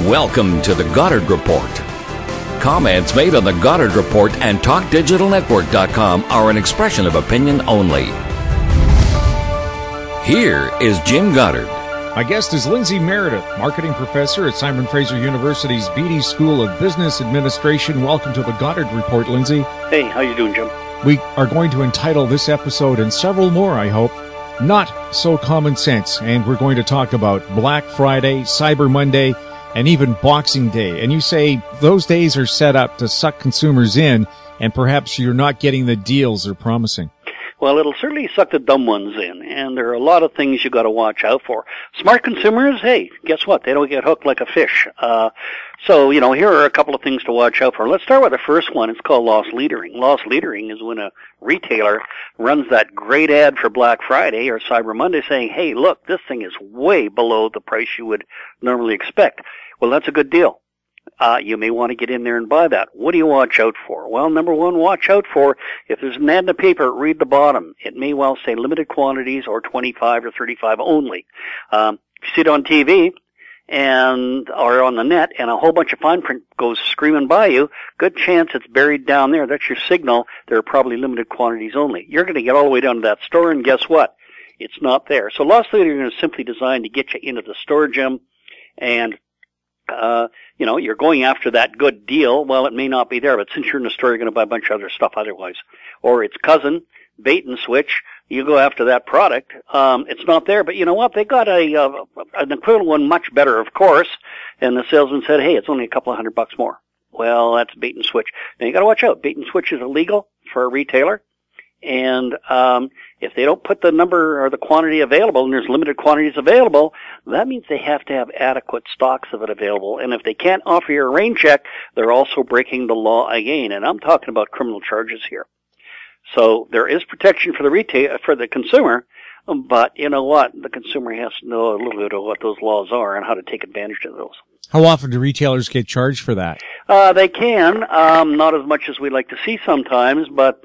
Welcome to the Goddard Report. Comments made on the Goddard Report and TalkDigitalNetwork.com are an expression of opinion only. Here is Jim Goddard. My guest is Lindsay Meredith, marketing professor at Simon Fraser University's Beatty School of Business Administration. Welcome to the Goddard Report, Lindsay. Hey, how you doing, Jim? We are going to entitle this episode, and several more, I hope, Not So Common Sense. And we're going to talk about Black Friday, Cyber Monday, and even Boxing Day. And you say those days are set up to suck consumers in, and perhaps you're not getting the deals they're promising. Well, it'll certainly suck the dumb ones in, and there are a lot of things you got to watch out for. Smart consumers, hey, guess what? They don't get hooked like a fish. So, here are a couple of things to watch out for. Let's start with the first one. It's called loss leadering. Loss leadering is when a retailer runs that great ad for Black Friday or Cyber Monday saying, hey, look, this thing is way below the price you would normally expect. Well, that's a good deal. You may want to get in there and buy that. What do you watch out for? Well, number one, watch out for, if there's an ad in the paper, read the bottom. It may well say limited quantities or 25 or 35 only. If you see it on TV or on the net and a whole bunch of fine print goes screaming by you, good chance it's buried down there. That's your signal. There are probably limited quantities only. You're going to get all the way down to that store, and guess what? It's not there. So loss leadering is simply designed to get you into the store, Jim, and you're going after that good deal. Well, it may not be there, but since you're in the store, you're going to buy a bunch of other stuff otherwise. Or its cousin, bait and switch. You go after that product. It's not there, but you know what? They got an equivalent one, much better, of course. And the salesman said, hey, it's only a couple of $100 more. Well, that's bait and switch. Now you got to watch out. Bait and switch is illegal for a retailer. And if they don't put the number or the quantity available, and there's limited quantities available, that means they have to have adequate stocks of it available. And if they can't offer you a rain check, they're also breaking the law again. And I'm talking about criminal charges here. So there is protection for the consumer, but you know what? The consumer has to know a little bit of what those laws are and how to take advantage of those. How often do retailers get charged for that? They can, not as much as we'd like to see sometimes, but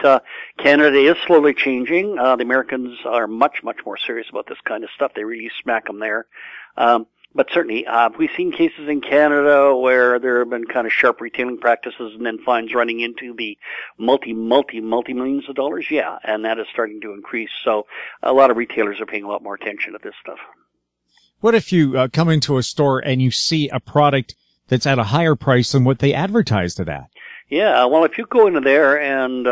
Canada is slowly changing. The Americans are much, much more serious about this kind of stuff. They really smack them there. But certainly, we've seen cases in Canada where there have been kind of sharp retailing practices and then fines running into the multi-millions of dollars. Yeah, and that is starting to increase. So a lot of retailers are paying a lot more attention to this stuff. What if you come into a store and you see a product that's at a higher price than what they advertised it at? Yeah, well, if you go into there and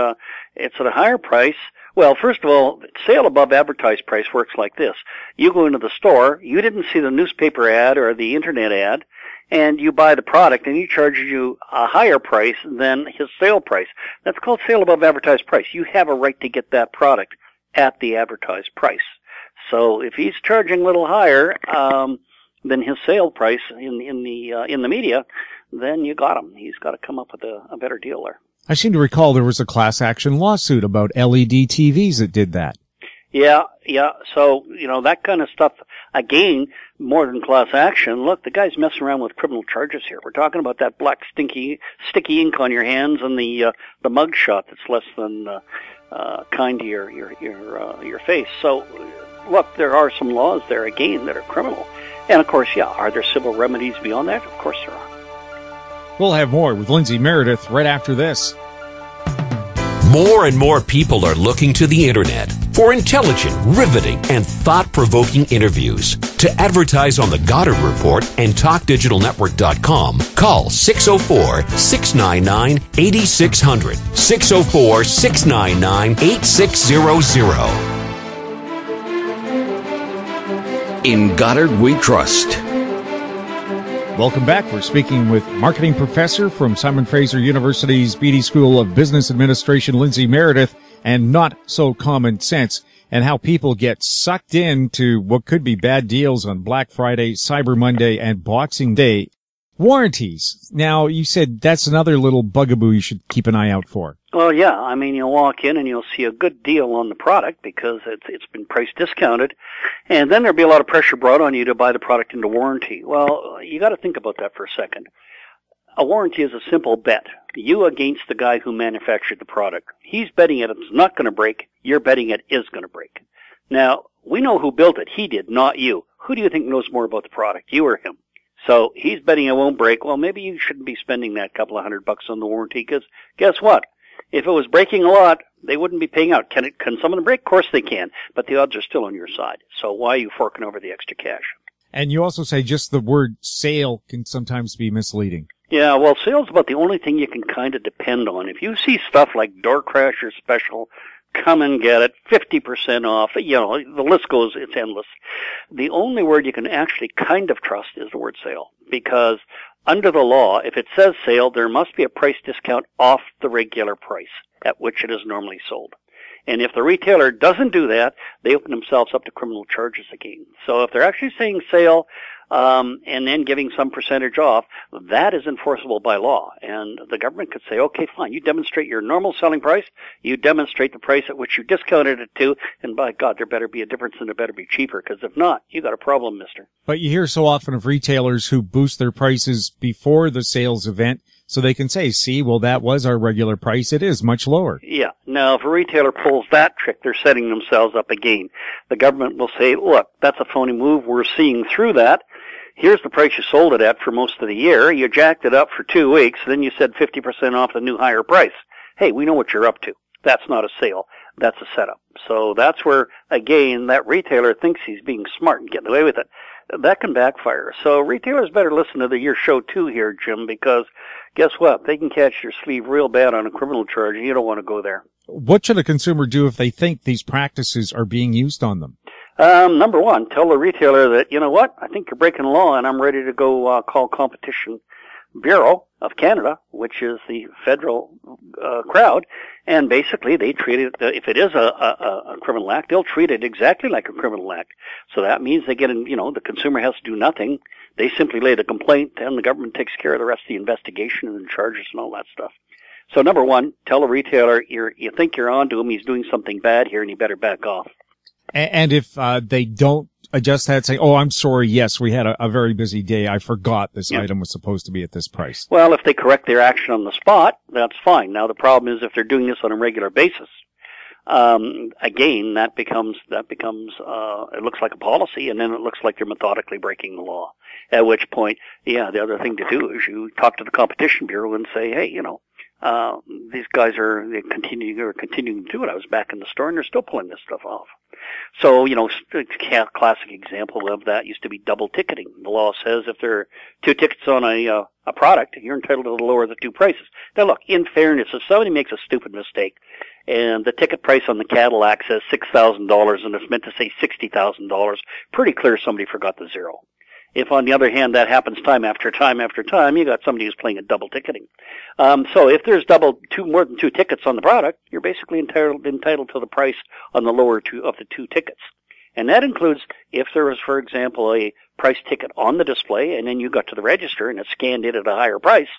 it's at a higher price, well, first of all, sale above advertised price works like this. You go into the store, you didn't see the newspaper ad or the internet ad, and you buy the product, and he charges you a higher price than his sale price. That's called sale above advertised price. You have a right to get that product at the advertised price. So if he's charging a little higher than his sale price in the media, then you got him. He's got to come up with a better deal there. I seem to recall there was a class action lawsuit about LED TVs that did that. Yeah. So, that kind of stuff, again, more than class action. Look, the guy's messing around with criminal charges here. We're talking about that black, sticky ink on your hands and the mug shot that's less than kind to your face. So, look, there are some laws there, again, that are criminal. And, of course, are there civil remedies beyond that? Of course there are. We'll have more with Lindsay Meredith right after this. More and more people are looking to the Internet for intelligent, riveting, and thought-provoking interviews. To advertise on the Goddard Report and TalkDigitalNetwork.com, call 604-699-8600, 604-699-8600. In Goddard we trust. Welcome back. We're speaking with marketing professor from Simon Fraser University's Beatty School of Business Administration, Lindsay Meredith, and Not So Common Sense, and how people get sucked into what could be bad deals on Black Friday, Cyber Monday, and Boxing Day. Warranties. Now, you said that's another little bugaboo you should keep an eye out for. Well, yeah. I mean, you'll walk in and you'll see a good deal on the product because it's been price discounted. And then there'll be a lot of pressure brought on you to buy the product into warranty. Well, you got to think about that for a second. A warranty is a simple bet. You against the guy who manufactured the product. He's betting it's not going to break. You're betting it is going to break. Now, we know who built it. He did, not you. Who do you think knows more about the product, you or him? So he's betting it won't break. Well, maybe you shouldn't be spending that couple of $100 on the warranty, because guess what? If it was breaking a lot, they wouldn't be paying out. Can some of them break? Of course they can, but the odds are still on your side. So why are you forking over the extra cash? And you also say just the word sale can sometimes be misleading. Yeah, well, sale's about the only thing you can kind of depend on. If you see stuff like Door Crasher Special, come and get it, 50% off, the list goes, it's endless. The only word you can actually kind of trust is the word sale, because under the law, if it says sale, there must be a price discount off the regular price at which it is normally sold. And if the retailer doesn't do that, they open themselves up to criminal charges again. So if they're actually saying sale, and then giving some percentage off, that is enforceable by law. And the government could say, okay, fine, you demonstrate your normal selling price, you demonstrate the price at which you discounted it to, and by God, there better be a difference and it better be cheaper, because if not, you got a problem, mister. But you hear so often of retailers who boost their prices before the sales event, so they can say, see, well, that was our regular price. It is much lower. Yeah. Now, if a retailer pulls that trick, they're setting themselves up again. The government will say, look, that's a phony move. We're seeing through that. Here's the price you sold it at for most of the year. You jacked it up for 2 weeks. Then you said 50% off the new higher price. Hey, we know what you're up to. That's not a sale. That's a setup. So that's where, again, that retailer thinks he's being smart and getting away with it. That can backfire. So retailers better listen to your show too here, Jim, because guess what? They can catch your sleeve real bad on a criminal charge, and you don't want to go there. What should a consumer do if they think these practices are being used on them? Number one, tell the retailer that, you know what, I think you're breaking the law, and I'm ready to go call Competition Bureau of Canada, which is the federal crowd, and basically they treat it, if it is a criminal act, they'll treat it exactly like a criminal act. So that means they get in, the consumer has to do nothing. They simply lay the complaint, and the government takes care of the rest of the investigation and the charges and all that stuff. So number one, tell the retailer you think you're on to him, he's doing something bad here, and he better back off. And if they don't adjust that, say, oh, I'm sorry, yes, we had a very busy day. I forgot this item was supposed to be at this price. Well, if they correct their action on the spot, that's fine. Now, the problem is if they're doing this on a regular basis, again, that becomes it looks like a policy, and then it looks like they're methodically breaking the law. At which point, the other thing to do is you talk to the Competition Bureau and say, hey, these guys are continuing to do it. I was back in the store, and they're still pulling this stuff off. So, a classic example of that used to be double ticketing. The law says if there are 2 tickets on a product, you're entitled to lower the 2 prices. Now, look, in fairness, if somebody makes a stupid mistake, and the ticket price on the Cadillac says $6,000, and it's meant to say $60,000, pretty clear somebody forgot the zero. If, on the other hand, that happens time after time after time, you got somebody who's playing a double ticketing. So if there's more than 2 tickets on the product, you're basically entitled to the price on the lower of the 2 tickets. And that includes if there was, for example, a price ticket on the display, and then you got to the register and it scanned it at a higher price,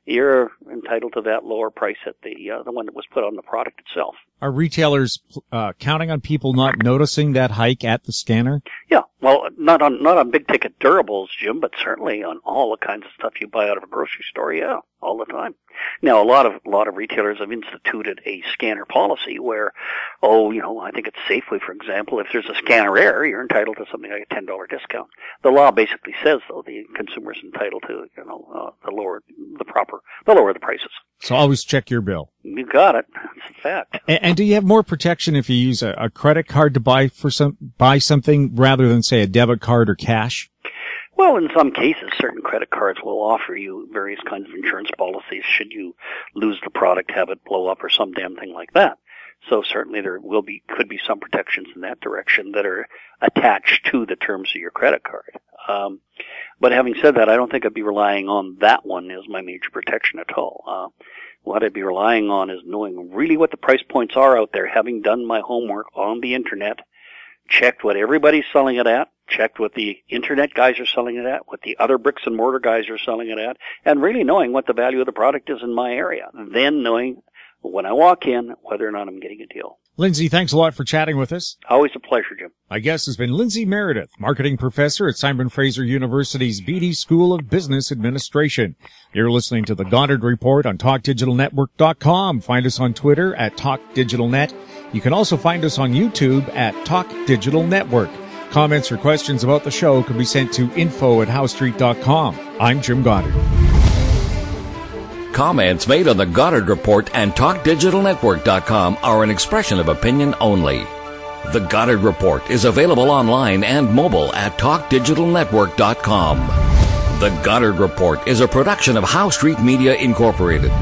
you're entitled to that lower price at the one that was put on the product itself. Are retailers counting on people not noticing that hike at the scanner? Yeah, well, not on big ticket durables, Jim, but certainly on all the kinds of stuff you buy out of a grocery store. Yeah, all the time. Now, a lot of retailers have instituted a scanner policy where, I think it's Safeway, for example, if there's a scanner error, you're entitled to something like a $10 discount. The law basically says, though, the consumer is entitled to, lower the prices. So always check your bill. You got it. It's a fact. And do you have more protection if you use a credit card to buy something rather than, say, a debit card or cash? Well, in some cases, certain credit cards will offer you various kinds of insurance policies should you lose the product, have it blow up, or some damn thing like that. So certainly there could be some protections in that direction that are attached to the terms of your credit card. But having said that, I don't think I'd be relying on that one as my major protection at all. What I'd be relying on is knowing really what the price points are out there, having done my homework on the internet, checked what everybody's selling it at, checked what the internet guys are selling it at, what the other bricks and mortar guys are selling it at, and really knowing what the value of the product is in my area. Then knowing when I walk in whether or not I'm getting a deal. Lindsay, thanks a lot for chatting with us. Always a pleasure, Jim. My guest has been Lindsay Meredith, marketing professor at Simon Fraser University's Beatty School of Business Administration. You're listening to the Goddard Report on TalkDigitalNetwork.com. Find us on Twitter at TalkDigitalNet. You can also find us on YouTube at Talk Digital Network. Comments or questions about the show can be sent to info@howstreet.com. I'm Jim Goddard. Comments made on the Goddard Report and TalkDigitalNetwork.com are an expression of opinion only. The Goddard Report is available online and mobile at TalkDigitalNetwork.com. The Goddard Report is a production of How Street Media Incorporated.